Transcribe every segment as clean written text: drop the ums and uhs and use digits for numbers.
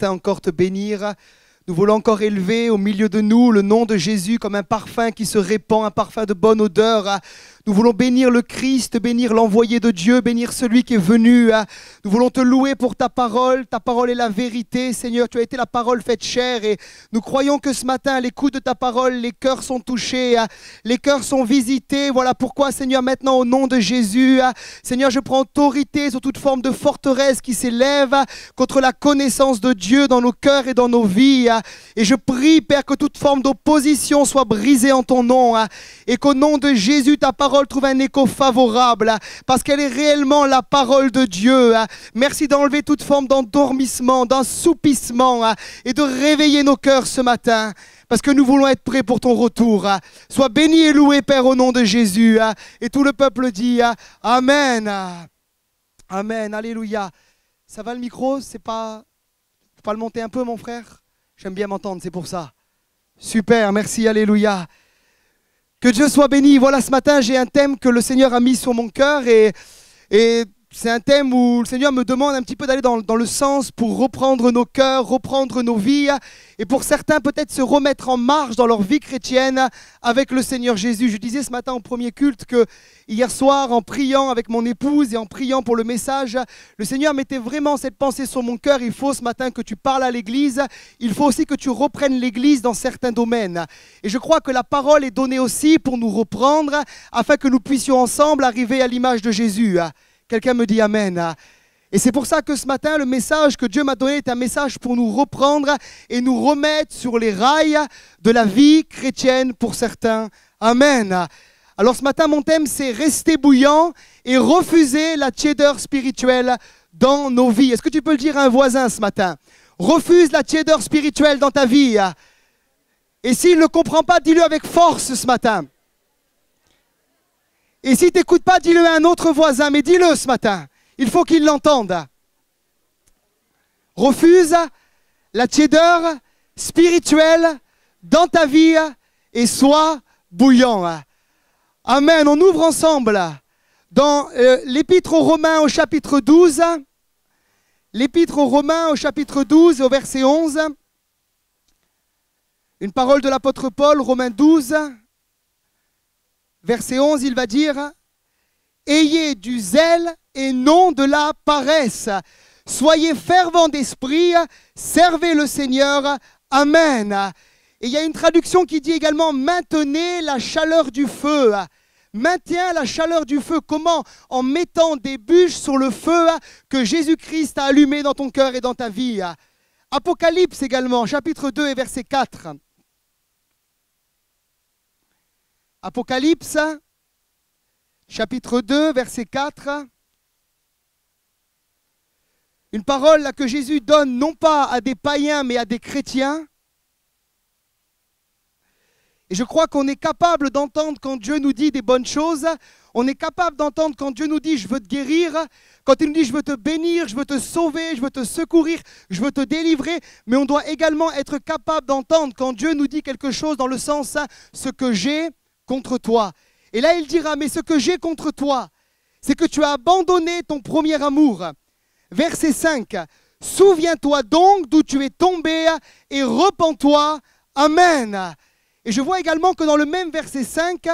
matin encore te bénir. Nous voulons encore élever au milieu de nous le nom de Jésus comme un parfum qui se répand, un parfum de bonne odeur. Nous voulons bénir le Christ, bénir l'envoyé de Dieu, bénir celui qui est venu. Nous voulons te louer pour ta parole est la vérité. Seigneur, tu as été la parole faite chair et nous croyons que ce matin, à l'écoute de ta parole, les cœurs sont touchés, les cœurs sont visités. Voilà pourquoi, Seigneur, maintenant au nom de Jésus, Seigneur, je prends autorité sur toute forme de forteresse qui s'élève contre la connaissance de Dieu dans nos cœurs et dans nos vies. Et je prie, Père, que toute forme d'opposition soit brisée en ton nom et qu'au nom de Jésus, ta parole trouve un écho favorable parce qu'elle est réellement la parole de Dieu. Merci d'enlever toute forme d'endormissement, d'assoupissement et de réveiller nos cœurs ce matin parce que nous voulons être prêts pour ton retour. Sois béni et loué, Père, au nom de Jésus. Et tout le peuple dit Amen. Amen. Alléluia. Ça va le micro? C'est pas... Faut pas le monter un peu, mon frère? J'aime bien m'entendre, c'est pour ça. Super, merci, alléluia. Que Dieu soit béni. Voilà, ce matin, j'ai un thème que le Seigneur a mis sur mon cœur et c'est un thème où le Seigneur me demande un petit peu d'aller dans le sens pour reprendre nos cœurs, reprendre nos vies et pour certains peut-être se remettre en marche dans leur vie chrétienne avec le Seigneur Jésus. Je disais ce matin au premier culte que hier soir, en priant avec mon épouse et en priant pour le message, le Seigneur mettait vraiment cette pensée sur mon cœur. Il faut ce matin que tu parles à l'Église, il faut aussi que tu reprennes l'Église dans certains domaines. Et je crois que la parole est donnée aussi pour nous reprendre afin que nous puissions ensemble arriver à l'image de Jésus. Quelqu'un me dit Amen. Et c'est pour ça que ce matin, le message que Dieu m'a donné est un message pour nous reprendre et nous remettre sur les rails de la vie chrétienne pour certains. Amen. Alors ce matin, mon thème, c'est rester bouillant et refuser la tiédeur spirituelle dans nos vies. Est-ce que tu peux le dire à un voisin ce matin? Refuse la tiédeur spirituelle dans ta vie. Et s'il ne comprend pas, dis-le avec force ce matin. Et si tu n'écoutes pas, dis-le à un autre voisin, mais dis-le ce matin. Il faut qu'il l'entende. Refuse la tiédeur spirituelle dans ta vie et sois bouillant. Amen. On ouvre ensemble dans l'Épître aux Romains au chapitre 12. L'Épître aux Romains au chapitre 12 au verset 11. Une parole de l'apôtre Paul, Romains 12. Verset 11, il va dire « Ayez du zèle et non de la paresse. Soyez fervents d'esprit, servez le Seigneur. Amen. » Et il y a une traduction qui dit également « Maintenez la chaleur du feu. » Maintiens la chaleur du feu. Comment? En mettant des bûches sur le feu que Jésus-Christ a allumé dans ton cœur et dans ta vie. Apocalypse également, chapitre 2 et verset 4. Apocalypse, chapitre 2, verset 4. Une parole là, que Jésus donne non pas à des païens, mais à des chrétiens. Et je crois qu'on est capable d'entendre quand Dieu nous dit des bonnes choses. On est capable d'entendre quand Dieu nous dit « je veux te guérir », quand il nous dit « je veux te bénir, je veux te sauver, je veux te secourir, je veux te délivrer ». Mais on doit également être capable d'entendre quand Dieu nous dit quelque chose dans le sens « ce que j'ai contre toi ». Et là, il dira, mais ce que j'ai contre toi, c'est que tu as abandonné ton premier amour. Verset 5, souviens-toi donc d'où tu es tombé et repens-toi. Amen. Et je vois également que dans le même verset 5,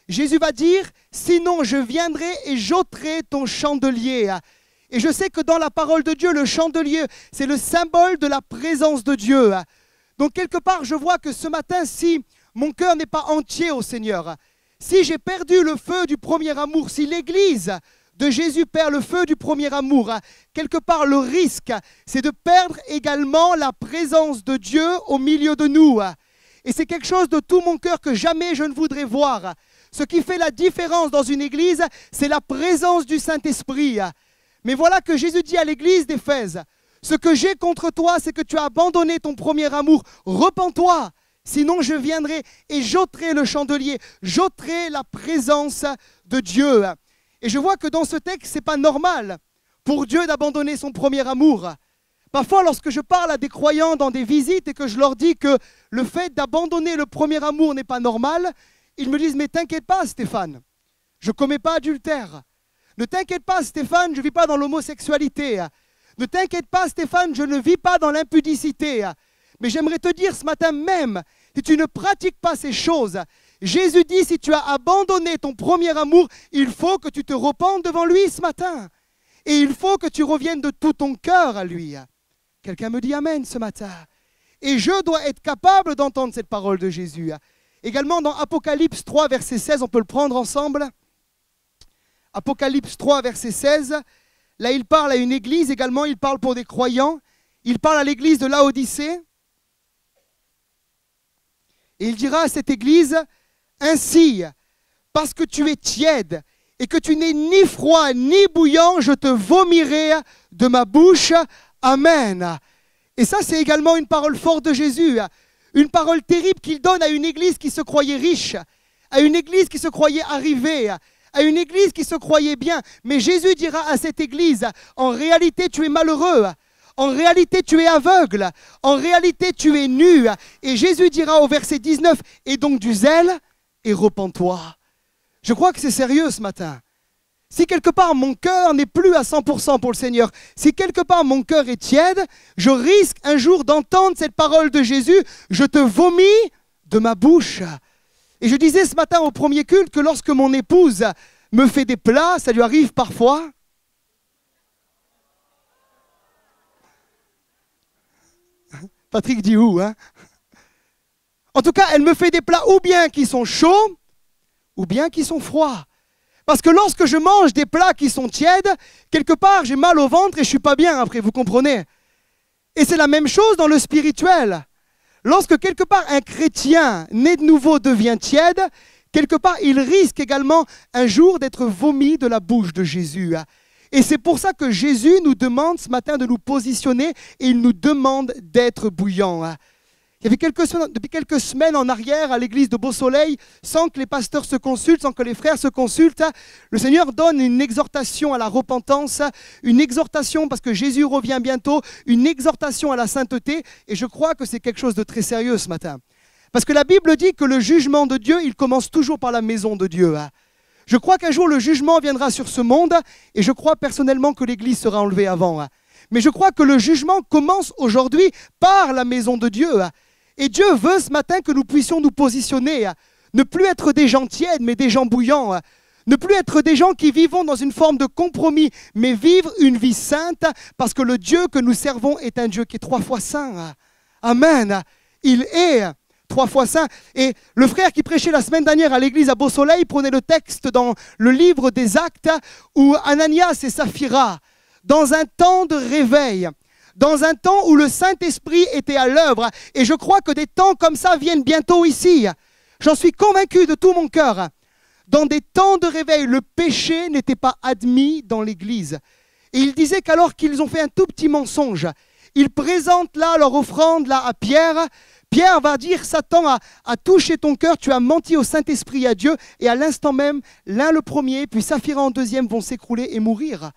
Jésus va dire, sinon je viendrai et j'ôterai ton chandelier. Et je sais que dans la parole de Dieu, le chandelier, c'est le symbole de la présence de Dieu. Donc quelque part, je vois que ce matin, si mon cœur n'est pas entier au Seigneur, si j'ai perdu le feu du premier amour, si l'Église de Jésus perd le feu du premier amour, quelque part le risque, c'est de perdre également la présence de Dieu au milieu de nous. Et c'est quelque chose de tout mon cœur que jamais je ne voudrais voir. Ce qui fait la différence dans une Église, c'est la présence du Saint-Esprit. Mais voilà que Jésus dit à l'Église d'Éphèse, ce que j'ai contre toi, c'est que tu as abandonné ton premier amour. Repens-toi. Sinon, je viendrai et j'ôterai le chandelier, j'ôterai la présence de Dieu. Et je vois que dans ce texte, ce n'est pas normal pour Dieu d'abandonner son premier amour. Parfois, lorsque je parle à des croyants dans des visites et que je leur dis que le fait d'abandonner le premier amour n'est pas normal, ils me disent « Mais t'inquiète pas, Stéphane, je ne commets pas adultère. Ne t'inquiète pas, Stéphane, je ne vis pas dans l'homosexualité. Ne t'inquiète pas, Stéphane, je ne vis pas dans l'impudicité. Mais j'aimerais te dire ce matin même, si tu ne pratiques pas ces choses, Jésus dit, si tu as abandonné ton premier amour, il faut que tu te repentes devant lui ce matin. Et il faut que tu reviennes de tout ton cœur à lui. Quelqu'un me dit Amen ce matin. Et je dois être capable d'entendre cette parole de Jésus. Également dans Apocalypse 3, verset 16, on peut le prendre ensemble. Apocalypse 3, verset 16. Là, il parle à une église également, il parle pour des croyants. Il parle à l'église de Laodicée. Et il dira à cette église, ainsi, parce que tu es tiède et que tu n'es ni froid ni bouillant, je te vomirai de ma bouche. Amen. Et ça, c'est également une parole forte de Jésus. Une parole terrible qu'il donne à une église qui se croyait riche, à une église qui se croyait arrivée, à une église qui se croyait bien. Mais Jésus dira à cette église, en réalité, tu es malheureux. En réalité, tu es aveugle. En réalité, tu es nu. Et Jésus dira au verset 19, et donc du zèle, et repens-toi. Je crois que c'est sérieux ce matin. Si quelque part mon cœur n'est plus à 100% pour le Seigneur, si quelque part mon cœur est tiède, je risque un jour d'entendre cette parole de Jésus, je te vomis de ma bouche. Et je disais ce matin au premier culte que lorsque mon épouse me fait des plats, ça lui arrive parfois. Patrick dit où, hein? En tout cas, elle me fait des plats ou bien qui sont chauds, ou bien qui sont froids. Parce que lorsque je mange des plats qui sont tièdes, quelque part, j'ai mal au ventre et je ne suis pas bien après, vous comprenez? Et c'est la même chose dans le spirituel. Lorsque quelque part un chrétien né de nouveau devient tiède, quelque part, il risque également un jour d'être vomi de la bouche de Jésus. Et c'est pour ça que Jésus nous demande ce matin de nous positionner et il nous demande d'être bouillants. Il y avait depuis quelques semaines en arrière à l'église de Beau-Soleil, sans que les pasteurs se consultent, sans que les frères se consultent, le Seigneur donne une exhortation à la repentance, une exhortation parce que Jésus revient bientôt, une exhortation à la sainteté. Et je crois que c'est quelque chose de très sérieux ce matin. Parce que la Bible dit que le jugement de Dieu, il commence toujours par la maison de Dieu. Je crois qu'un jour le jugement viendra sur ce monde et je crois personnellement que l'Église sera enlevée avant. Mais je crois que le jugement commence aujourd'hui par la maison de Dieu. Et Dieu veut ce matin que nous puissions nous positionner, ne plus être des gens tièdes mais des gens bouillants, ne plus être des gens qui vivons dans une forme de compromis mais vivre une vie sainte parce que le Dieu que nous servons est un Dieu qui est 3 fois saint. Amen. Il est 3 fois saint. Et le frère qui prêchait la semaine dernière à l'église à Beau-Soleil prenait le texte dans le livre des Actes où Ananias et Saphira, dans un temps de réveil, dans un temps où le Saint-Esprit était à l'œuvre, et je crois que des temps comme ça viennent bientôt ici. J'en suis convaincu de tout mon cœur. Dans des temps de réveil, le péché n'était pas admis dans l'église. Et il disait qu'alors qu'ils ont fait un tout petit mensonge, ils présentent là leur offrande là à Pierre. Pierre va dire, Satan a touché ton cœur, tu as menti au Saint-Esprit et à Dieu, et à l'instant même, l'un le premier, puis Saphira en deuxième vont s'écrouler et mourir.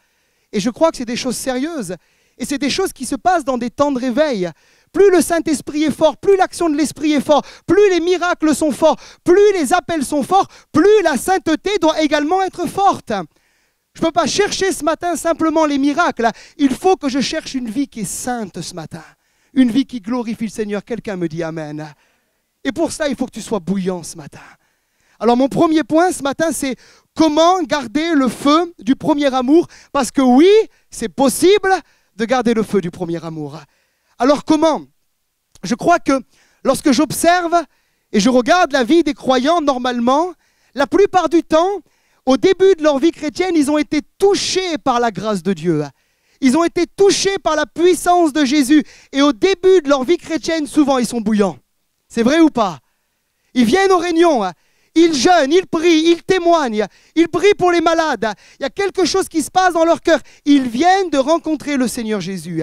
Et je crois que c'est des choses sérieuses, et c'est des choses qui se passent dans des temps de réveil. Plus le Saint-Esprit est fort, plus l'action de l'Esprit est forte, plus les miracles sont forts, plus les appels sont forts, plus la sainteté doit également être forte. Je ne peux pas chercher ce matin simplement les miracles, il faut que je cherche une vie qui est sainte ce matin. Une vie qui glorifie le Seigneur. Quelqu'un me dit Amen. Et pour ça, il faut que tu sois bouillant ce matin. Alors mon premier point ce matin, c'est comment garder le feu du premier amour. Parce que oui, c'est possible de garder le feu du premier amour. Alors comment? Je crois que lorsque j'observe et je regarde la vie des croyants, normalement, la plupart du temps, au début de leur vie chrétienne, ils ont été touchés par la grâce de Dieu. Ils ont été touchés par la puissance de Jésus. Et au début de leur vie chrétienne, souvent, ils sont bouillants. C'est vrai ou pas? Ils viennent aux réunions, ils jeûnent, ils prient, ils témoignent, ils prient pour les malades. Il y a quelque chose qui se passe dans leur cœur. Ils viennent de rencontrer le Seigneur Jésus.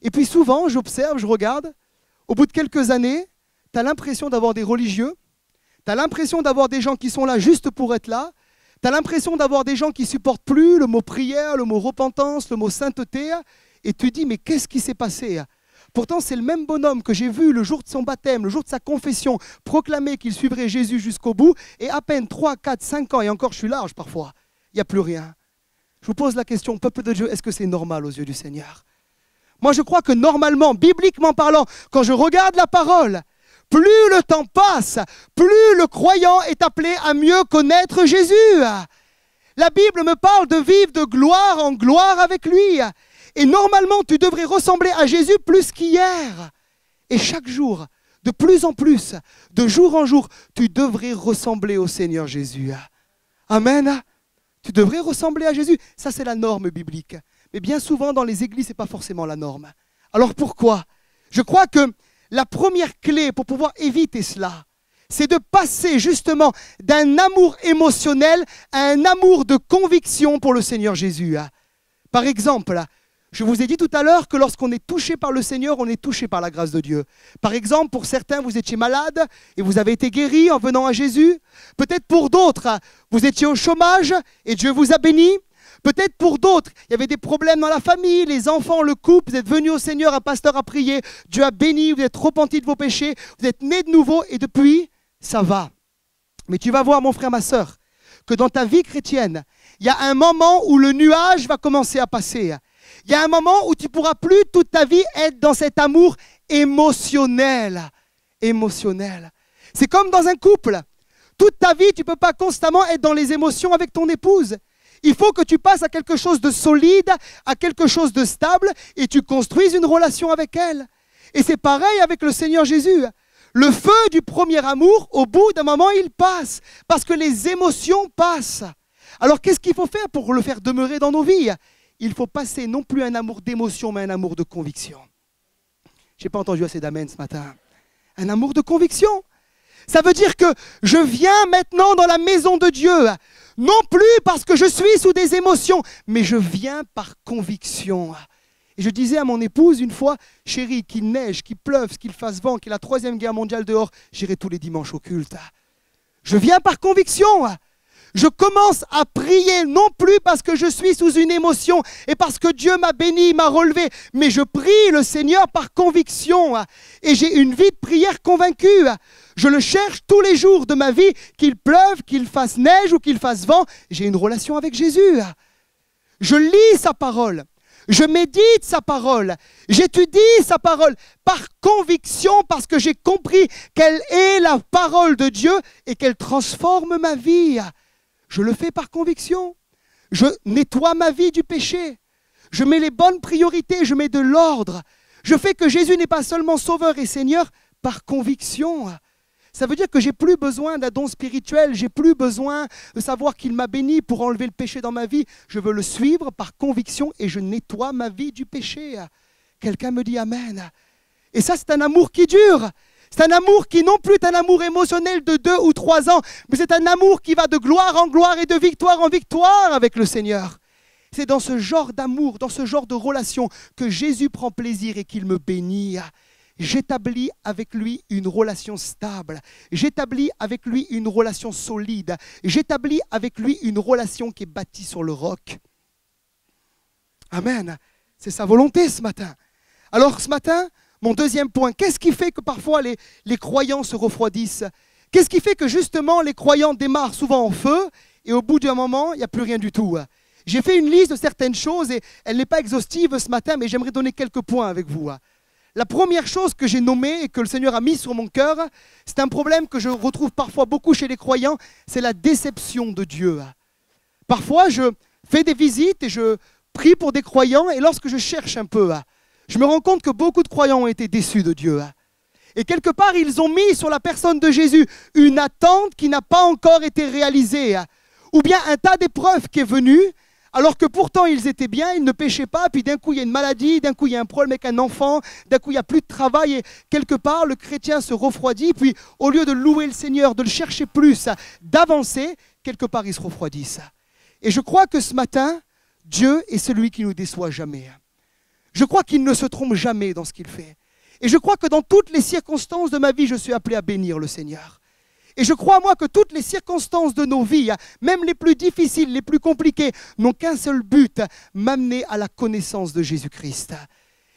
Et puis souvent, j'observe, je regarde, au bout de quelques années, tu as l'impression d'avoir des religieux, tu as l'impression d'avoir des gens qui sont là juste pour être là, tu as l'impression d'avoir des gens qui ne supportent plus le mot prière, le mot repentance, le mot sainteté, et tu dis, mais qu'est-ce qui s'est passé? Pourtant, c'est le même bonhomme que j'ai vu le jour de son baptême, le jour de sa confession, proclamer qu'il suivrait Jésus jusqu'au bout, et à peine 3, 4, 5 ans, et encore je suis large parfois, il n'y a plus rien. Je vous pose la question, peuple de Dieu, est-ce que c'est normal aux yeux du Seigneur? Moi, je crois que normalement, bibliquement parlant, quand je regarde la parole, plus le temps passe, plus le croyant est appelé à mieux connaître Jésus. La Bible me parle de vivre de gloire en gloire avec lui. Et normalement, tu devrais ressembler à Jésus plus qu'hier. Et chaque jour, de plus en plus, de jour en jour, tu devrais ressembler au Seigneur Jésus. Amen. Tu devrais ressembler à Jésus. Ça, c'est la norme biblique. Mais bien souvent, dans les églises, ce n'est pas forcément la norme. Alors pourquoi? Je crois que la première clé pour pouvoir éviter cela, c'est de passer justement d'un amour émotionnel à un amour de conviction pour le Seigneur Jésus. Par exemple, je vous ai dit tout à l'heure que lorsqu'on est touché par le Seigneur, on est touché par la grâce de Dieu. Par exemple, pour certains, vous étiez malade et vous avez été guéri en venant à Jésus. Peut-être pour d'autres, vous étiez au chômage et Dieu vous a béni. Peut-être pour d'autres, il y avait des problèmes dans la famille, les enfants, le couple, vous êtes venus au Seigneur, un pasteur a prié, Dieu a béni, vous êtes repentis de vos péchés, vous êtes nés de nouveau et depuis, ça va. Mais tu vas voir, mon frère, ma sœur, que dans ta vie chrétienne, il y a un moment où le nuage va commencer à passer. Il y a un moment où tu ne pourras plus toute ta vie être dans cet amour émotionnel. Émotionnel. C'est comme dans un couple. Toute ta vie, tu ne peux pas constamment être dans les émotions avec ton épouse. Il faut que tu passes à quelque chose de solide, à quelque chose de stable, et tu construises une relation avec elle. Et c'est pareil avec le Seigneur Jésus. Le feu du premier amour, au bout d'un moment, il passe, parce que les émotions passent. Alors qu'est-ce qu'il faut faire pour le faire demeurer dans nos vies? Il faut passer non plus un amour d'émotion, mais un amour de conviction. Je n'ai pas entendu assez d'amen ce matin. Un amour de conviction. Ça veut dire que je viens maintenant dans la maison de Dieu, non plus parce que je suis sous des émotions, mais je viens par conviction. Et je disais à mon épouse une fois, chérie, qu'il neige, qu'il pleuve, qu'il fasse vent, qu'il y ait la 3e guerre mondiale dehors, j'irai tous les dimanches au culte. Je viens par conviction. Je commence à prier non plus parce que je suis sous une émotion et parce que Dieu m'a béni, m'a relevé, mais je prie le Seigneur par conviction et j'ai une vie de prière convaincue. Je le cherche tous les jours de ma vie, qu'il pleuve, qu'il fasse neige ou qu'il fasse vent, j'ai une relation avec Jésus. Je lis sa parole, je médite sa parole, j'étudie sa parole par conviction parce que j'ai compris qu'elle est la parole de Dieu et qu'elle transforme ma vie. Je le fais par conviction. Je nettoie ma vie du péché. Je mets les bonnes priorités, je mets de l'ordre. Je fais que Jésus n'est pas seulement sauveur et Seigneur par conviction. Ça veut dire que je n'ai plus besoin d'un don spirituel, j'ai plus besoin de savoir qu'il m'a béni pour enlever le péché dans ma vie. Je veux le suivre par conviction et je nettoie ma vie du péché. Quelqu'un me dit Amen. Et ça, c'est un amour qui dure. C'est un amour qui non plus est un amour émotionnel de 2 ou 3 ans, mais c'est un amour qui va de gloire en gloire et de victoire en victoire avec le Seigneur. C'est dans ce genre d'amour, dans ce genre de relation que Jésus prend plaisir et qu'il me bénit. J'établis avec lui une relation stable. J'établis avec lui une relation solide. J'établis avec lui une relation qui est bâtie sur le roc. Amen. C'est sa volonté ce matin. Alors ce matin, mon deuxième point, qu'est-ce qui fait que parfois les croyants se refroidissent? Qu'est-ce qui fait que justement les croyants démarrent souvent en feu et au bout d'un moment, il n'y a plus rien du tout? J'ai fait une liste de certaines choses et elle n'est pas exhaustive ce matin, mais j'aimerais donner quelques points avec vous. La première chose que j'ai nommée et que le Seigneur a mis sur mon cœur, c'est un problème que je retrouve parfois beaucoup chez les croyants, c'est la déception de Dieu. Parfois, je fais des visites et je prie pour des croyants et lorsque je cherche un peu, je me rends compte que beaucoup de croyants ont été déçus de Dieu. Et quelque part, ils ont mis sur la personne de Jésus une attente qui n'a pas encore été réalisée. Ou bien un tas d'épreuves qui est venu, alors que pourtant ils étaient bien, ils ne péchaient pas, puis d'un coup il y a une maladie, d'un coup il y a un problème avec un enfant, d'un coup il n'y a plus de travail, et quelque part le chrétien se refroidit, puis au lieu de louer le Seigneur, de le chercher plus, d'avancer, quelque part il se refroidit. Et je crois que ce matin, Dieu est celui qui ne nous déçoit jamais. Je crois qu'il ne se trompe jamais dans ce qu'il fait. Et je crois que dans toutes les circonstances de ma vie, je suis appelé à bénir le Seigneur. Et je crois, moi, que toutes les circonstances de nos vies, même les plus difficiles, les plus compliquées, n'ont qu'un seul but, m'amener à la connaissance de Jésus-Christ.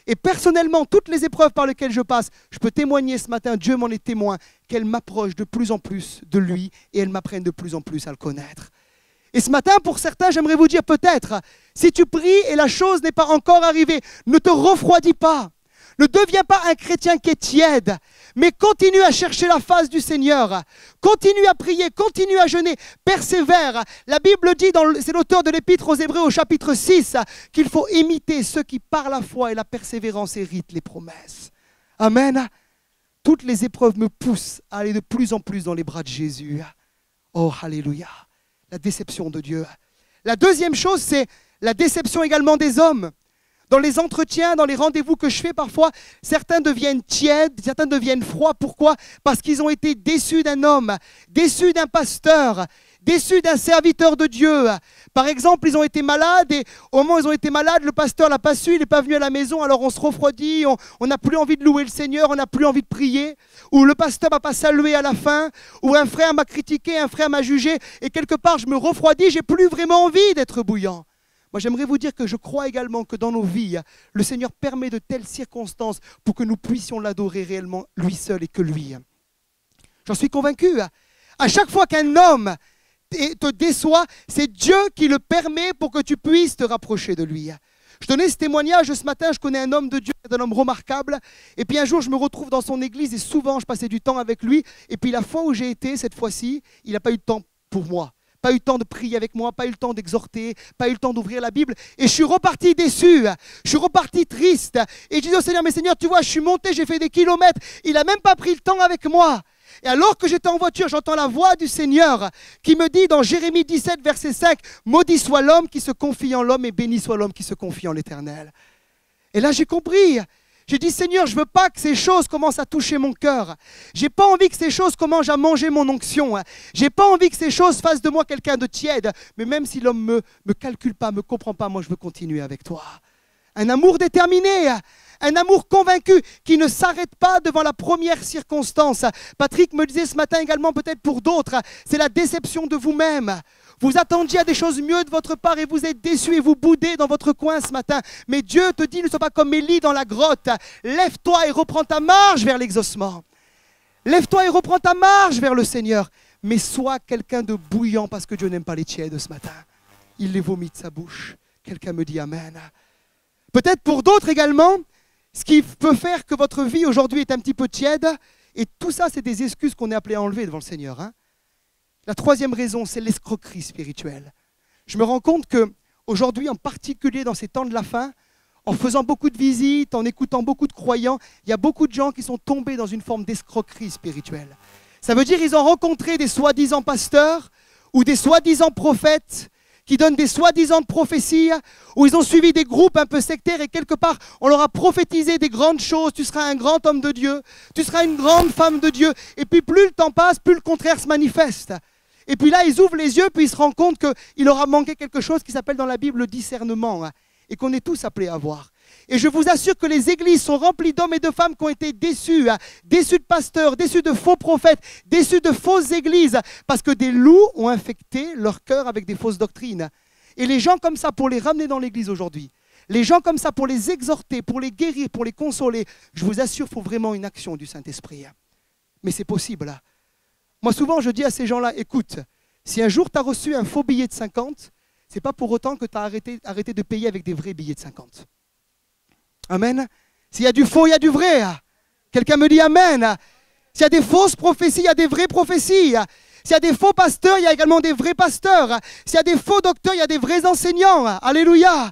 Et personnellement, toutes les épreuves par lesquelles je passe, je peux témoigner ce matin, Dieu m'en est témoin, qu'elles m'approchent de plus en plus de lui et elles m'apprennent de plus en plus à le connaître. Et ce matin, pour certains, j'aimerais vous dire peut-être, si tu pries et la chose n'est pas encore arrivée, ne te refroidis pas. Ne deviens pas un chrétien qui est tiède, mais continue à chercher la face du Seigneur. Continue à prier, continue à jeûner, persévère. La Bible dit, c'est l'auteur de l'Épître aux Hébreux au chapitre 6, qu'il faut imiter ceux qui par la foi et la persévérance héritent les promesses. Amen. Toutes les épreuves me poussent à aller de plus en plus dans les bras de Jésus. Oh, alléluia. La déception de Dieu. La deuxième chose, c'est la déception également des hommes. Dans les entretiens, dans les rendez-vous que je fais parfois, certains deviennent tièdes, certains deviennent froids. Pourquoi? Parce qu'ils ont été déçus d'un homme, déçus d'un pasteur, déçus d'un serviteur de Dieu. Par exemple, ils ont été malades et au moment où ils ont été malades, le pasteur ne l'a pas su, il n'est pas venu à la maison, alors on se refroidit, on n'a plus envie de louer le Seigneur, on n'a plus envie de prier, ou le pasteur ne m'a pas salué à la fin, ou un frère m'a critiqué, un frère m'a jugé, et quelque part je me refroidis, j'ai plus vraiment envie d'être bouillant. Moi, j'aimerais vous dire que je crois également que dans nos vies, le Seigneur permet de telles circonstances pour que nous puissions l'adorer réellement, lui seul et que lui. J'en suis convaincu. À chaque fois qu'un homme te déçoit, c'est Dieu qui le permet pour que tu puisses te rapprocher de lui. Je donnais ce témoignage ce matin, je connais un homme de Dieu, un homme remarquable. Et puis un jour, je me retrouve dans son église et souvent, je passais du temps avec lui. Et puis la fois où j'ai été, cette fois-ci, il n'a pas eu de temps pour moi. Pas eu le temps de prier avec moi, pas eu le temps d'exhorter, pas eu le temps d'ouvrir la Bible. Et je suis reparti déçu, je suis reparti triste. Et je dis au Seigneur, mais Seigneur, tu vois, je suis monté, j'ai fait des kilomètres. Il n'a même pas pris le temps avec moi. Et alors que j'étais en voiture, j'entends la voix du Seigneur qui me dit dans Jérémie 17, verset 5, « Maudit soit l'homme qui se confie en l'homme et béni soit l'homme qui se confie en l'Éternel. » Et là, j'ai compris. J'ai dit, Seigneur, je ne veux pas que ces choses commencent à toucher mon cœur. Je n'ai pas envie que ces choses commencent à manger mon onction. Je n'ai pas envie que ces choses fassent de moi quelqu'un de tiède. Mais même si l'homme ne me calcule pas, ne me comprend pas, moi je veux continuer avec toi. Un amour déterminé, un amour convaincu qui ne s'arrête pas devant la première circonstance. Patrick me disait ce matin également, peut-être pour d'autres, c'est la déception de vous-même. Vous attendiez à des choses mieux de votre part et vous êtes déçus et vous boudez dans votre coin ce matin. Mais Dieu te dit, ne sois pas comme Élie dans la grotte. Lève-toi et reprends ta marche vers l'exaucement. Lève-toi et reprends ta marche vers le Seigneur. Mais sois quelqu'un de bouillant parce que Dieu n'aime pas les tièdes ce matin. Il les vomit de sa bouche. Quelqu'un me dit Amen. Peut-être pour d'autres également, ce qui peut faire que votre vie aujourd'hui est un petit peu tiède. Et tout ça, c'est des excuses qu'on est appelé à enlever devant le Seigneur. La troisième raison, c'est l'escroquerie spirituelle. Je me rends compte qu'aujourd'hui, en particulier dans ces temps de la fin, en faisant beaucoup de visites, en écoutant beaucoup de croyants, il y a beaucoup de gens qui sont tombés dans une forme d'escroquerie spirituelle. Ça veut dire qu'ils ont rencontré des soi-disant pasteurs ou des soi-disant prophètes qui donnent des soi-disant prophéties, ou ils ont suivi des groupes un peu sectaires et quelque part, on leur a prophétisé des grandes choses. Tu seras un grand homme de Dieu, tu seras une grande femme de Dieu. Et puis plus le temps passe, plus le contraire se manifeste. Et puis là, ils ouvrent les yeux, puis ils se rendent compte qu'il leur a manqué quelque chose qui s'appelle dans la Bible le discernement, et qu'on est tous appelés à voir. Et je vous assure que les églises sont remplies d'hommes et de femmes qui ont été déçus, déçus de pasteurs, déçus de faux prophètes, déçus de fausses églises, parce que des loups ont infecté leur cœur avec des fausses doctrines. Et les gens comme ça, pour les ramener dans l'église aujourd'hui, les gens comme ça, pour les exhorter, pour les guérir, pour les consoler, je vous assure, il faut vraiment une action du Saint-Esprit. Mais c'est possible. Moi, souvent, je dis à ces gens-là, écoute, si un jour tu as reçu un faux billet de 50, ce n'est pas pour autant que tu as arrêté de payer avec des vrais billets de 50. Amen. S'il y a du faux, il y a du vrai. Quelqu'un me dit Amen. S'il y a des fausses prophéties, il y a des vraies prophéties. S'il y a des faux pasteurs, il y a également des vrais pasteurs. S'il y a des faux docteurs, il y a des vrais enseignants. Alléluia.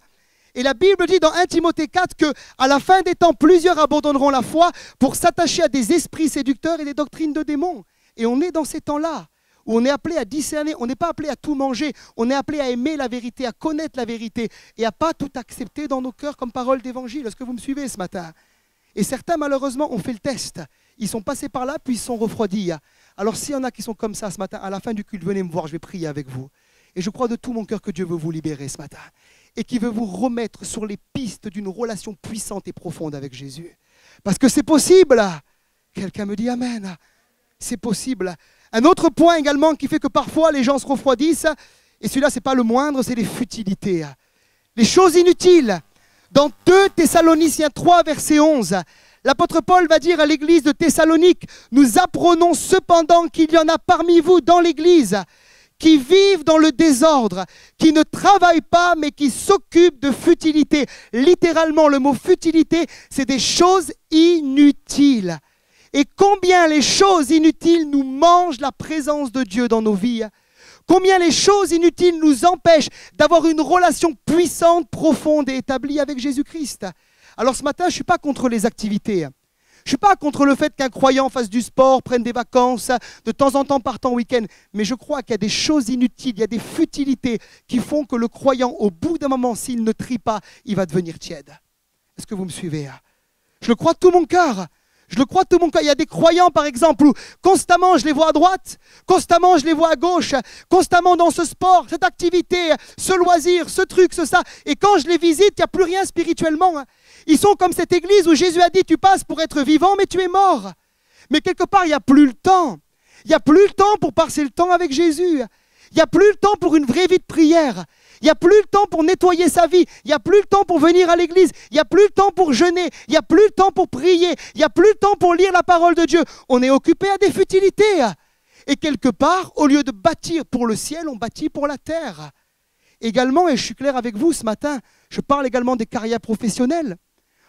Et la Bible dit dans 1 Timothée 4 qu'à la fin des temps, plusieurs abandonneront la foi pour s'attacher à des esprits séducteurs et des doctrines de démons. Et on est dans ces temps-là où on est appelé à discerner, on n'est pas appelé à tout manger, on est appelé à aimer la vérité, à connaître la vérité et à pas tout accepter dans nos cœurs comme parole d'évangile. Est-ce que vous me suivez ce matin? Et certains, malheureusement, ont fait le test. Ils sont passés par là, puis ils sont refroidis. Alors s'il y en a qui sont comme ça ce matin, à la fin du culte, venez me voir, je vais prier avec vous. Et je crois de tout mon cœur que Dieu veut vous libérer ce matin et qu'il veut vous remettre sur les pistes d'une relation puissante et profonde avec Jésus. Parce que c'est possible. Quelqu'un me dit Amen. C'est possible. Un autre point également qui fait que parfois les gens se refroidissent, et celui-là, ce n'est pas le moindre, c'est les futilités. Les choses inutiles. Dans 2 Thessaloniciens 3, verset 11, l'apôtre Paul va dire à l'église de Thessalonique, « Nous apprenons cependant qu'il y en a parmi vous dans l'église qui vivent dans le désordre, qui ne travaillent pas, mais qui s'occupent de futilité. Littéralement, le mot futilité, c'est des choses inutiles. Et combien les choses inutiles nous mangent la présence de Dieu dans nos vies. Combien les choses inutiles nous empêchent d'avoir une relation puissante, profonde et établie avec Jésus-Christ. Alors ce matin, je ne suis pas contre les activités. Je ne suis pas contre le fait qu'un croyant fasse du sport, prenne des vacances, de temps en temps parte en week-end. Mais je crois qu'il y a des choses inutiles, il y a des futilités qui font que le croyant, au bout d'un moment, s'il ne trie pas, il va devenir tiède. Est-ce que vous me suivez? Je le crois de tout mon cœur. Je le crois de tout mon cœur. Il y a des croyants, par exemple, où constamment je les vois à droite, constamment je les vois à gauche, constamment dans ce sport, cette activité, ce loisir, ce truc, ça. Et quand je les visite, il n'y a plus rien spirituellement. Ils sont comme cette église où Jésus a dit, tu passes pour être vivant, mais tu es mort. Mais quelque part, il n'y a plus le temps. Il n'y a plus le temps pour passer le temps avec Jésus. Il n'y a plus le temps pour une vraie vie de prière. Il n'y a plus le temps pour nettoyer sa vie. Il n'y a plus le temps pour venir à l'église. Il n'y a plus le temps pour jeûner. Il n'y a plus le temps pour prier. Il n'y a plus le temps pour lire la parole de Dieu. On est occupé à des futilités. Et quelque part, au lieu de bâtir pour le ciel, on bâtit pour la terre. Également, et je suis clair avec vous ce matin, je parle également des carrières professionnelles.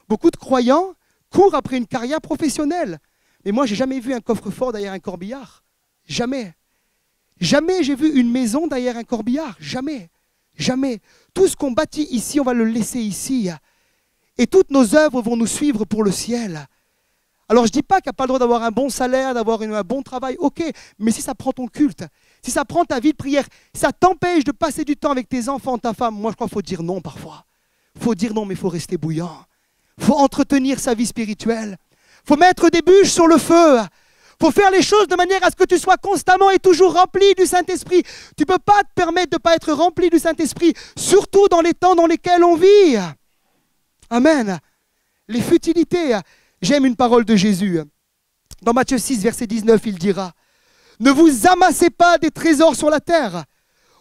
Beaucoup de croyants courent après une carrière professionnelle. Mais moi, je n'ai jamais vu un coffre-fort derrière un corbillard. Jamais. Jamais j'ai vu une maison derrière un corbillard. Jamais. Jamais. Tout ce qu'on bâtit ici, on va le laisser ici. Et toutes nos œuvres vont nous suivre pour le ciel. Alors je ne dis pas qu'il n'y a pas le droit d'avoir un bon salaire, d'avoir un bon travail, ok. Mais si ça prend ton culte, si ça prend ta vie de prière, ça t'empêche de passer du temps avec tes enfants, ta femme, moi je crois qu'il faut dire non parfois. Il faut dire non, mais il faut rester bouillant. Il faut entretenir sa vie spirituelle. Il faut mettre des bûches sur le feu. Il faut faire les choses de manière à ce que tu sois constamment et toujours rempli du Saint-Esprit. Tu ne peux pas te permettre de ne pas être rempli du Saint-Esprit, surtout dans les temps dans lesquels on vit. Amen. Les futilités. J'aime une parole de Jésus. Dans Matthieu 6, verset 19, il dira « Ne vous amassez pas des trésors sur la terre,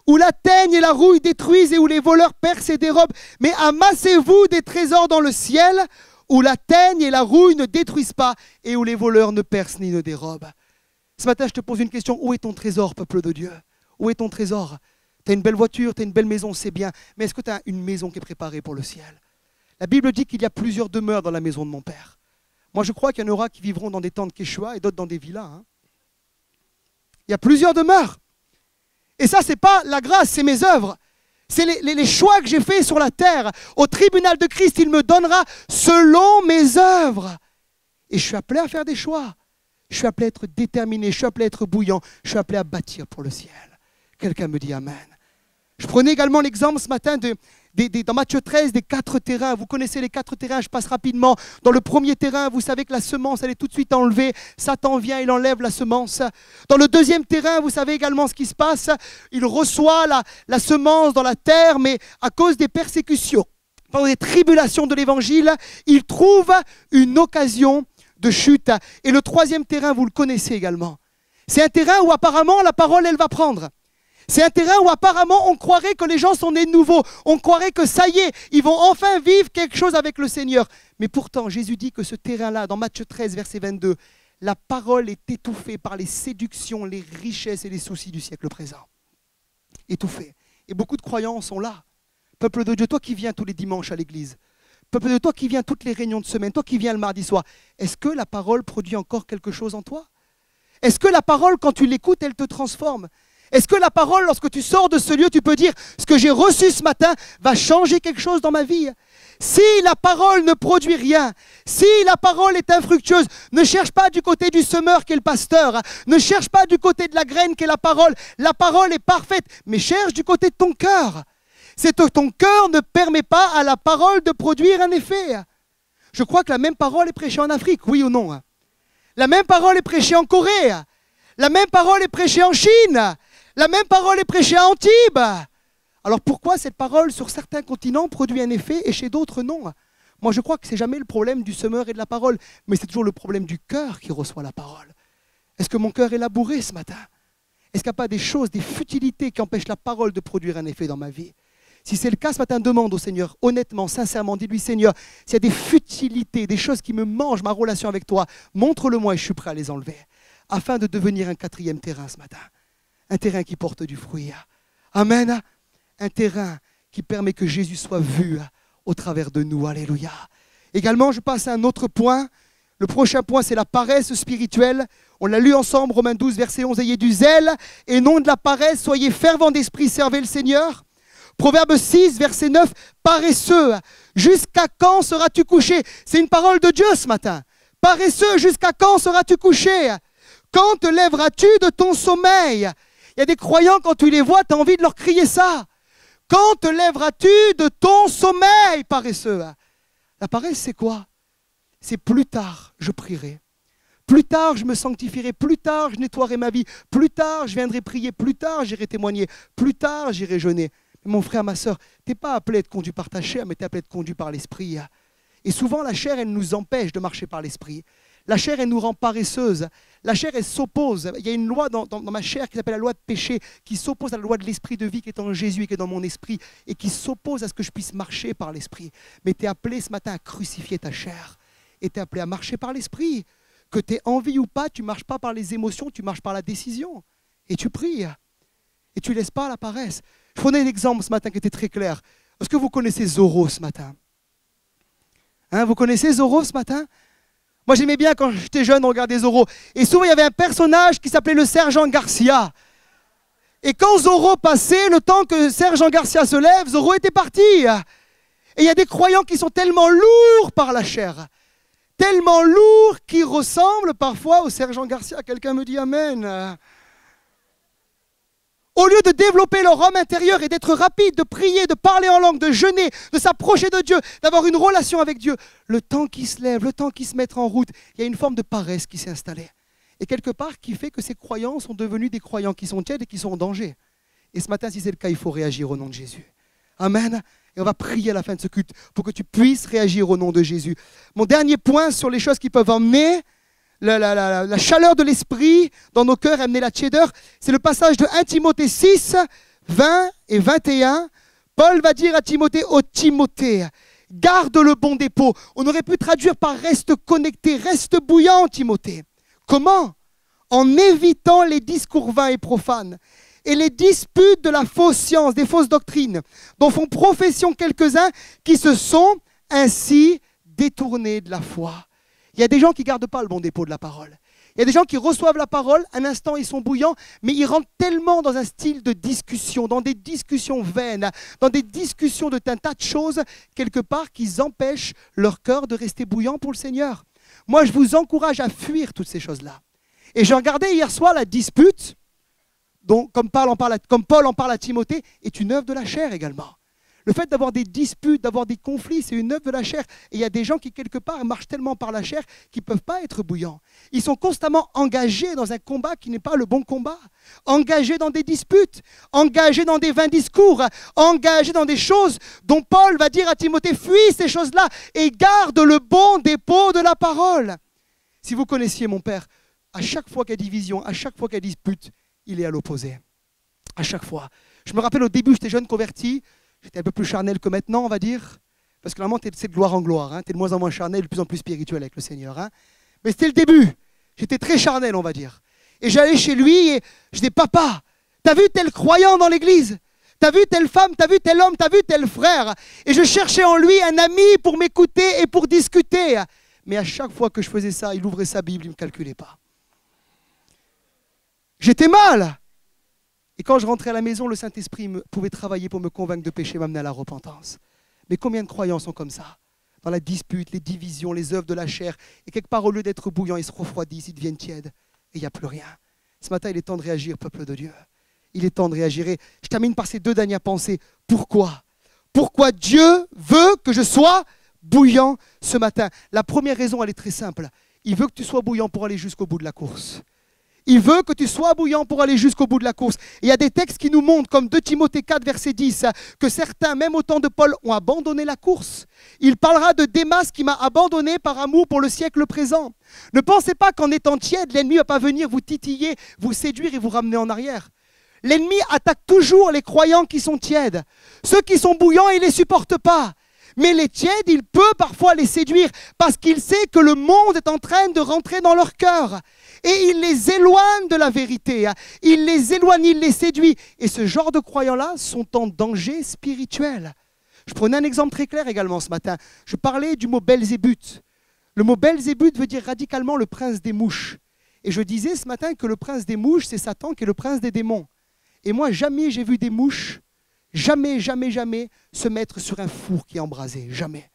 où la teigne et la rouille détruisent et où les voleurs percent et dérobent, mais amassez-vous des trésors dans le ciel, où la teigne et la rouille ne détruisent pas et où les voleurs ne percent ni ne dérobent. » Ce matin, je te pose une question. Où est ton trésor, peuple de Dieu? Où est ton trésor? Tu as une belle voiture, tu as une belle maison, c'est bien. Mais est-ce que tu as une maison qui est préparée pour le ciel? La Bible dit qu'il y a plusieurs demeures dans la maison de mon Père. Moi, je crois qu'il y en aura qui vivront dans des tentes Quechua et d'autres dans des villas. Il y a plusieurs demeures. Et ça, ce n'est pas la grâce, c'est mes œuvres. C'est les choix que j'ai faits sur la terre. Au tribunal de Christ, il me donnera selon mes œuvres. Et je suis appelé à faire des choix. Je suis appelé à être déterminé, je suis appelé à être bouillant, je suis appelé à bâtir pour le ciel. Quelqu'un me dit Amen. Je prenais également l'exemple ce matin dans Matthieu 13 des 4 terrains. Vous connaissez les 4 terrains, je passe rapidement. Dans le premier terrain, vous savez que la semence, elle est tout de suite enlevée. Satan vient, il enlève la semence. Dans le deuxième terrain, vous savez également ce qui se passe. Il reçoit la semence dans la terre, mais à cause des persécutions, pendant des tribulations de l'évangile, il trouve une occasion de chute. Et le troisième terrain, vous le connaissez également. C'est un terrain où apparemment la parole, elle va prendre. C'est un terrain où apparemment on croirait que les gens sont nés de nouveau. On croirait que ça y est, ils vont enfin vivre quelque chose avec le Seigneur. Mais pourtant, Jésus dit que ce terrain-là, dans Matthieu 13, verset 22, la parole est étouffée par les séductions, les richesses et les soucis du siècle présent. Étouffée. Et beaucoup de croyants sont là. Peuple de Dieu, toi qui viens tous les dimanches à l'église, peuple de Dieu, toi qui viens toutes les réunions de semaine, toi qui viens le mardi soir, est-ce que la parole produit encore quelque chose en toi? Est-ce que la parole, quand tu l'écoutes, elle te transforme? Est-ce que la parole, lorsque tu sors de ce lieu, tu peux dire « Ce que j'ai reçu ce matin va changer quelque chose dans ma vie ?» Si la parole ne produit rien, si la parole est infructueuse, ne cherche pas du côté du semeur qui est le pasteur, ne cherche pas du côté de la graine qui est la parole est parfaite, mais cherche du côté de ton cœur. C'est que ton cœur ne permet pas à la parole de produire un effet. Je crois que la même parole est prêchée en Afrique, oui ou non? La même parole est prêchée en Corée, la même parole est prêchée en Chine, la même parole est prêchée à Antibes. Alors pourquoi cette parole sur certains continents produit un effet et chez d'autres non? Moi je crois que ce n'est jamais le problème du semeur et de la parole, mais c'est toujours le problème du cœur qui reçoit la parole. Est-ce que mon cœur est labouré ce matin? Est-ce qu'il n'y a pas des choses, des futilités qui empêchent la parole de produire un effet dans ma vie? Si c'est le cas ce matin, demande au Seigneur, honnêtement, sincèrement, dis-lui Seigneur, s'il y a des futilités, des choses qui me mangent ma relation avec toi, montre-le-moi et je suis prêt à les enlever, afin de devenir un 4e terrain ce matin. Un terrain qui porte du fruit. Amen. Un terrain qui permet que Jésus soit vu au travers de nous. Alléluia. Également, je passe à un autre point. Le prochain point, c'est la paresse spirituelle. On l'a lu ensemble, Romains 12, verset 11. Ayez du zèle et non de la paresse. Soyez fervents d'esprit, servez le Seigneur. Proverbe 6, verset 9. Paresseux, jusqu'à quand seras-tu couché? C'est une parole de Dieu ce matin. Paresseux, jusqu'à quand seras-tu couché? Quand te lèveras-tu de ton sommeil? Il y a des croyants, quand tu les vois, tu as envie de leur crier ça. Quand te lèveras-tu de ton sommeil, paresseux? La paresse, c'est quoi? C'est plus tard, je prierai. Plus tard, je me sanctifierai. Plus tard, je nettoierai ma vie. Plus tard, je viendrai prier. Plus tard, j'irai témoigner. Plus tard, j'irai jeûner. Mais mon frère, ma soeur, tu n'es pas appelé à être conduit par ta chair, mais tu es appelé à être conduit par l'esprit. Et souvent, la chair, elle nous empêche de marcher par l'esprit. La chair, elle nous rend paresseuses. La chair, elle s'oppose. Il y a une loi dans ma chair qui s'appelle la loi de péché, qui s'oppose à la loi de l'esprit de vie qui est en Jésus et qui est dans mon esprit, et qui s'oppose à ce que je puisse marcher par l'esprit. Mais tu es appelé ce matin à crucifier ta chair. Et tu es appelé à marcher par l'esprit. Que tu aies envie ou pas, tu ne marches pas par les émotions, tu marches par la décision. Et tu pries. Et tu ne laisses pas la paresse. Je prenais un exemple ce matin qui était très clair. Est-ce que vous connaissez Zorro ce matin? Vous connaissez Zorro ce matin? Moi, j'aimais bien quand j'étais jeune, on regardait Zorro. Et souvent, il y avait un personnage qui s'appelait le sergent Garcia. Et quand Zorro passait, le temps que sergent Garcia se lève, Zorro était parti. Et il y a des croyants qui sont tellement lourds par la chair, tellement lourds qu'ils ressemblent parfois au sergent Garcia. Quelqu'un me dit Amen. Au lieu de développer leur homme intérieur et d'être rapide, de prier, de parler en langue, de jeûner, de s'approcher de Dieu, d'avoir une relation avec Dieu, le temps qu'ils se lèvent, le temps qu'ils se mettent en route, il y a une forme de paresse qui s'est installée. Et quelque part, qui fait que ces croyants sont devenus des croyants qui sont tièdes et qui sont en danger. Et ce matin, si c'est le cas, il faut réagir au nom de Jésus. Amen. Et on va prier à la fin de ce culte pour que tu puisses réagir au nom de Jésus. Mon dernier point sur les choses qui peuvent emmener la chaleur de l'esprit dans nos cœurs, amener la tiédeur, c'est le passage de 1 Timothée 6, 20 et 21. Paul va dire à Timothée, ô Timothée, garde le bon dépôt. On aurait pu traduire par reste connecté, reste bouillant, Timothée. Comment? En évitant les discours vains et profanes et les disputes de la fausse science, des fausses doctrines, dont font profession quelques-uns qui se sont ainsi détournés de la foi. Il y a des gens qui ne gardent pas le bon dépôt de la parole. Il y a des gens qui reçoivent la parole, un instant ils sont bouillants, mais ils rentrent tellement dans un style de discussion, dans des discussions vaines, dans des discussions de un tas de choses, quelque part, qu'ils empêchent leur cœur de rester bouillant pour le Seigneur. Moi, je vous encourage à fuir toutes ces choses-là. Et j'ai regardé hier soir la dispute, dont, comme Paul en parle à Timothée, est une œuvre de la chair également. Le fait d'avoir des disputes, d'avoir des conflits, c'est une œuvre de la chair. Et il y a des gens qui, quelque part, marchent tellement par la chair qu'ils ne peuvent pas être bouillants. Ils sont constamment engagés dans un combat qui n'est pas le bon combat. Engagés dans des disputes, engagés dans des vains discours, engagés dans des choses dont Paul va dire à Timothée, fuis ces choses-là et garde le bon dépôt de la parole. Si vous connaissiez mon père, à chaque fois qu'il y a division, à chaque fois qu'il y a dispute, il est à l'opposé. À chaque fois. Je me rappelle au début, j'étais jeune converti. J'étais un peu plus charnel que maintenant, on va dire. Parce que normalement, c'est de gloire en gloire. Tu es de moins en moins charnel, de plus en plus spirituel avec le Seigneur. Mais c'était le début. J'étais très charnel, on va dire. Et j'allais chez lui et je disais, papa, t'as vu tel croyant dans l'église? T'as vu telle femme? T'as vu tel homme? T'as vu tel frère? Et je cherchais en lui un ami pour m'écouter et pour discuter. Mais à chaque fois que je faisais ça, il ouvrait sa Bible, il ne me calculait pas. J'étais mal. Et quand je rentrais à la maison, le Saint-Esprit pouvait travailler pour me convaincre de péché, m'amener à la repentance. Mais combien de croyants sont comme ça? Dans la dispute, les divisions, les œuvres de la chair. Et quelque part, au lieu d'être bouillants, ils se refroidissent, ils deviennent tièdes. Et il n'y a plus rien. Ce matin, il est temps de réagir, peuple de Dieu. Il est temps de réagir. Et je termine par ces deux dernières pensées. Pourquoi? Pourquoi Dieu veut que je sois bouillant ce matin? La première raison, elle est très simple. Il veut que tu sois bouillant pour aller jusqu'au bout de la course. Il veut que tu sois bouillant pour aller jusqu'au bout de la course. Et il y a des textes qui nous montrent, comme 2 Timothée 4, verset 10, que certains, même au temps de Paul, ont abandonné la course. Il parlera de Démas qui m'a abandonné par amour pour le siècle présent. Ne pensez pas qu'en étant tiède, l'ennemi ne va pas venir vous titiller, vous séduire et vous ramener en arrière. L'ennemi attaque toujours les croyants qui sont tièdes. Ceux qui sont bouillants, il ne les supporte pas. Mais les tièdes, il peut parfois les séduire parce qu'il sait que le monde est en train de rentrer dans leur cœur. Et il les éloigne de la vérité. Il les éloigne, il les séduit. Et ce genre de croyants-là sont en danger spirituel. Je prenais un exemple très clair également ce matin. Je parlais du mot Belzébuth. Le mot Belzébuth veut dire radicalement le prince des mouches. Et je disais ce matin que le prince des mouches, c'est Satan qui est le prince des démons. Et moi, jamais j'ai vu des mouches, jamais se mettre sur un four qui est embrasé. Jamais.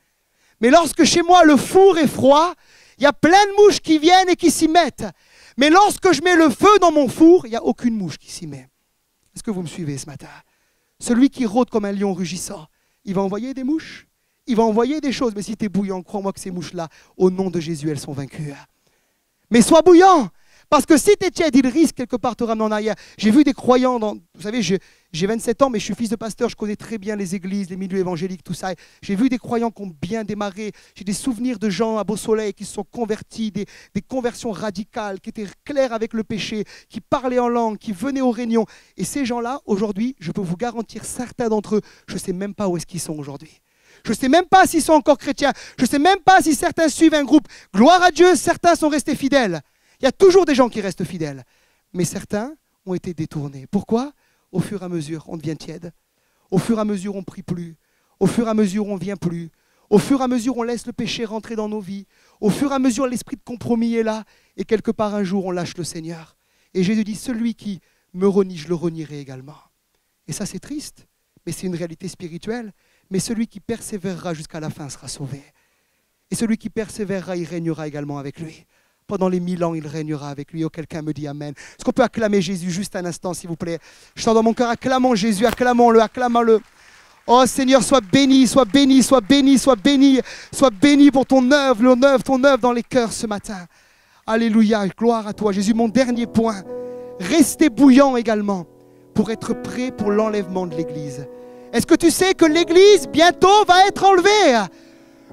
Mais lorsque chez moi, le four est froid, il y a plein de mouches qui viennent et qui s'y mettent. Mais lorsque je mets le feu dans mon four, il n'y a aucune mouche qui s'y met. Est-ce que vous me suivez ce matin? Celui qui rôde comme un lion rugissant, il va envoyer des mouches, il va envoyer des choses. Mais si tu es bouillant, crois-moi que ces mouches-là, au nom de Jésus, elles sont vaincues. Mais sois bouillant, parce que si tu es tiède, il risque quelque part de te ramener en arrière. J'ai vu des croyants, vous savez, j'ai 27 ans, mais je suis fils de pasteur, je connais très bien les églises, les milieux évangéliques, tout ça. J'ai vu des croyants qui ont bien démarré. J'ai des souvenirs de gens à Beau Soleil qui se sont convertis, des conversions radicales, qui étaient clairs avec le péché, qui parlaient en langue, qui venaient aux réunions. Et ces gens-là, aujourd'hui, je peux vous garantir, certains d'entre eux, je ne sais même pas où est-ce qu'ils sont aujourd'hui. Je ne sais même pas s'ils sont encore chrétiens. Je ne sais même pas si certains suivent un groupe. Gloire à Dieu, certains sont restés fidèles. Il y a toujours des gens qui restent fidèles. Mais certains ont été détournés. Pourquoi? Au fur et à mesure, on devient tiède. Au fur et à mesure, on ne prie plus. Au fur et à mesure, on ne vient plus. Au fur et à mesure, on laisse le péché rentrer dans nos vies. Au fur et à mesure, l'esprit de compromis est là. Et quelque part, un jour, on lâche le Seigneur. Et Jésus dit, celui qui me renie, je le renierai également. Et ça, c'est triste. Mais c'est une réalité spirituelle. Mais celui qui persévérera jusqu'à la fin sera sauvé. Et celui qui persévérera, il régnera également avec lui. Pendant les 1000 ans, il régnera avec lui. Oh, quelqu'un me dit Amen. Est-ce qu'on peut acclamer Jésus juste un instant, s'il vous plaît? Je sens dans mon cœur, acclamons Jésus, acclamons-le, acclamons-le. Oh Seigneur, sois béni, sois béni, sois béni, sois béni. Sois béni pour ton œuvre, ton œuvre dans les cœurs ce matin. Alléluia, gloire à toi. Jésus, mon dernier point. Restez bouillant également pour être prêt pour l'enlèvement de l'Église. Est-ce que tu sais que l'Église, bientôt, va être enlevée?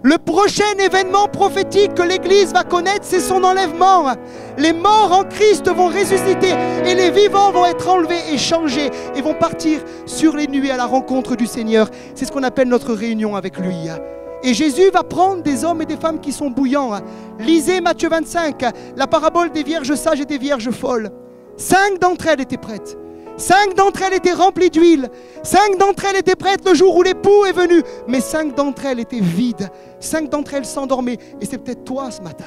Le prochain événement prophétique que l'Église va connaître, c'est son enlèvement. Les morts en Christ vont ressusciter et les vivants vont être enlevés et changés et vont partir sur les nuées à la rencontre du Seigneur. C'est ce qu'on appelle notre réunion avec lui. Et Jésus va prendre des hommes et des femmes qui sont bouillants. Lisez Matthieu 25, la parabole des vierges sages et des vierges folles. 5 d'entre elles étaient prêtes. 5 d'entre elles étaient remplies d'huile. 5 d'entre elles étaient prêtes le jour où l'époux est venu. Mais 5 d'entre elles étaient vides. 5 d'entre elles s'endormaient. Et c'est peut-être toi ce matin.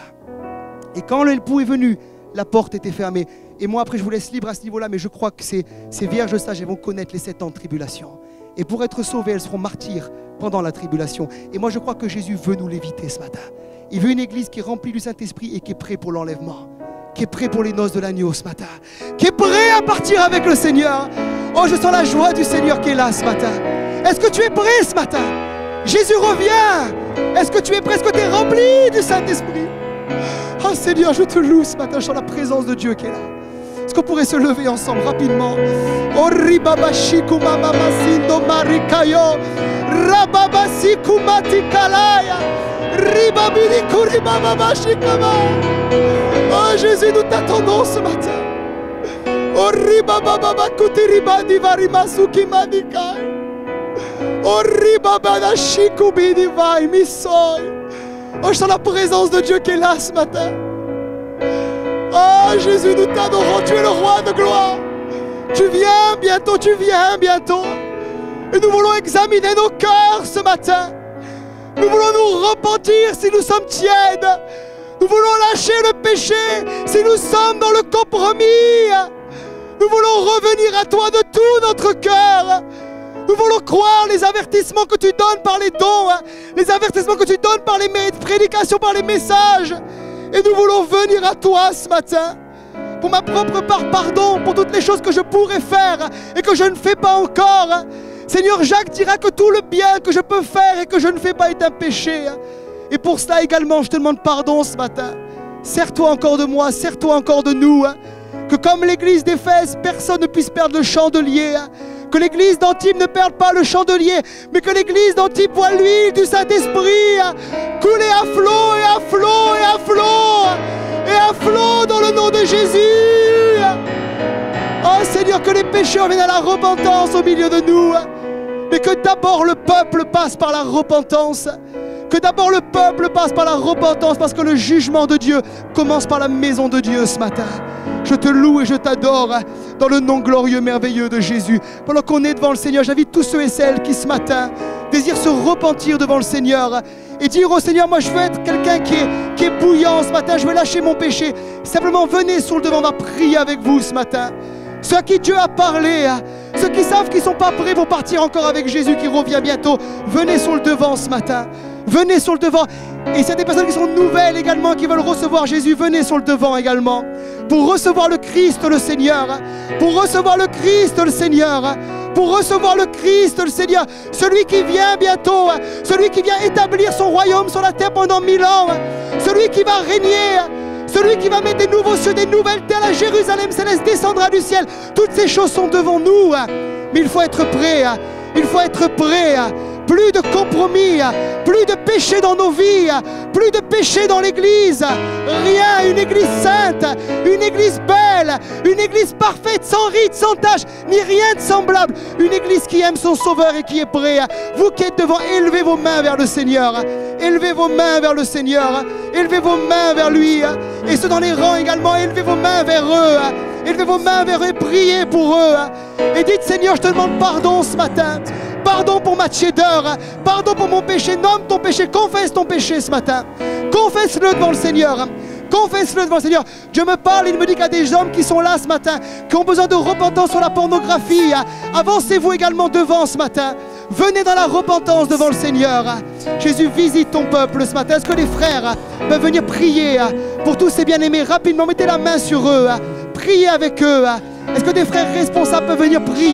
Et quand l'époux est venu, la porte était fermée. Et moi, après, je vous laisse libre à ce niveau-là, mais je crois que ces vierges sages, elles vont connaître les 7 ans de tribulation. Et pour être sauvées, elles seront martyrs pendant la tribulation. Et moi, je crois que Jésus veut nous l'éviter ce matin. Il veut une église qui est remplie du Saint-Esprit et qui est prête pour l'enlèvement. Qui est prêt pour les noces de l'agneau ce matin, qui est prêt à partir avec le Seigneur. Oh, je sens la joie du Seigneur qui est là ce matin. Est-ce que tu es prêt ce matin? Jésus revient. Est-ce que tu es prêt? Est-ce que tu es rempli du Saint-Esprit? Oh Seigneur, je te loue ce matin, je sens la présence de Dieu qui est là. Est-ce qu'on pourrait se lever ensemble rapidement? Oh ribabashiku mamamasindo marikayo rababasiku matikalaya ribabili kuribabashikama. Oh Jésus, nous t'attendons ce matin. Oh ribababa kutiriba divarimasuki manikai. Oh ribabada shikubi divai misoi. Oh, je sens la présence de Dieu qui est là ce matin. Oh Jésus, nous t'adorons, tu es le roi de gloire. Tu viens bientôt, tu viens bientôt. Et nous voulons examiner nos cœurs ce matin. Nous voulons nous repentir si nous sommes tièdes. Nous voulons lâcher le péché si nous sommes dans le compromis. Nous voulons revenir à toi de tout notre cœur. Nous voulons croire les avertissements que tu donnes par les dons, les avertissements que tu donnes par les prédications, par les messages. Et nous voulons venir à toi ce matin. Pour ma propre part, pardon pour toutes les choses que je pourrais faire et que je ne fais pas encore. Seigneur, Jacques dira que tout le bien que je peux faire et que je ne fais pas est un péché. Et pour cela également, je te demande pardon ce matin. Sers-toi encore de moi, sers-toi encore de nous. Que comme l'église d'Éphèse, personne ne puisse perdre le chandelier. Que l'église d'Antibes ne perde pas le chandelier, mais que l'église d'Antibes voit l'huile du Saint-Esprit couler à flot et à flot et à flot et à flot dans le nom de Jésus. Oh Seigneur, que les pécheurs viennent à la repentance au milieu de nous. mais que d'abord le peuple passe par la repentance. Que d'abord le peuple passe par la repentance, parce que le jugement de Dieu commence par la maison de Dieu ce matin. Je te loue et je t'adore dans le nom glorieux, merveilleux de Jésus. Pendant qu'on est devant le Seigneur, j'invite tous ceux et celles qui ce matin désirent se repentir devant le Seigneur et dire au Seigneur, moi je veux être quelqu'un qui est bouillant ce matin, je veux lâcher mon péché. Simplement venez sur le devant, on va prier avec vous ce matin. Ceux à qui Dieu a parlé, ceux qui savent qu'ils ne sont pas prêts pour partir encore avec Jésus qui revient bientôt, venez sur le devant ce matin. Venez sur le devant. Et s'il y a des personnes qui sont nouvelles également, qui veulent recevoir Jésus, venez sur le devant également. Pour recevoir le Christ le Seigneur. Pour recevoir le Christ le Seigneur. Pour recevoir le Christ le Seigneur. Celui qui vient bientôt. Celui qui vient établir son royaume sur la terre pendant 1000 ans. Celui qui va régner. Celui qui va mettre des nouveaux cieux, des nouvelles terres. La Jérusalem céleste descendra du ciel. Toutes ces choses sont devant nous. Mais il faut être prêt. Il faut être prêt. Plus de compromis, plus de péché dans nos vies, plus de péché dans l'église. Rien, une église sainte, une église belle, une église parfaite, sans rite, sans tache, ni rien de semblable. Une église qui aime son Sauveur et qui est prêt. Vous qui êtes devant, élevez vos mains vers le Seigneur. Élevez vos mains vers le Seigneur. Élevez vos mains vers lui. Et ceux dans les rangs également, élevez vos mains vers eux. Élevez vos mains vers eux et priez pour eux. Et dites, Seigneur, je te demande pardon ce matin. Pardon pour ma tiédeur, pardon pour mon péché, nomme ton péché, confesse ton péché ce matin. Confesse-le devant le Seigneur. Confesse-le devant le Seigneur. Dieu me parle, il me dit qu'il y a des hommes qui sont là ce matin, qui ont besoin de repentance sur la pornographie. Avancez-vous également devant ce matin. Venez dans la repentance devant le Seigneur. Jésus, visite ton peuple ce matin. Est-ce que les frères peuvent venir prier pour tous ces bien-aimés? Rapidement, mettez la main sur eux. Priez avec eux. Est-ce que des frères responsables peuvent venir prier?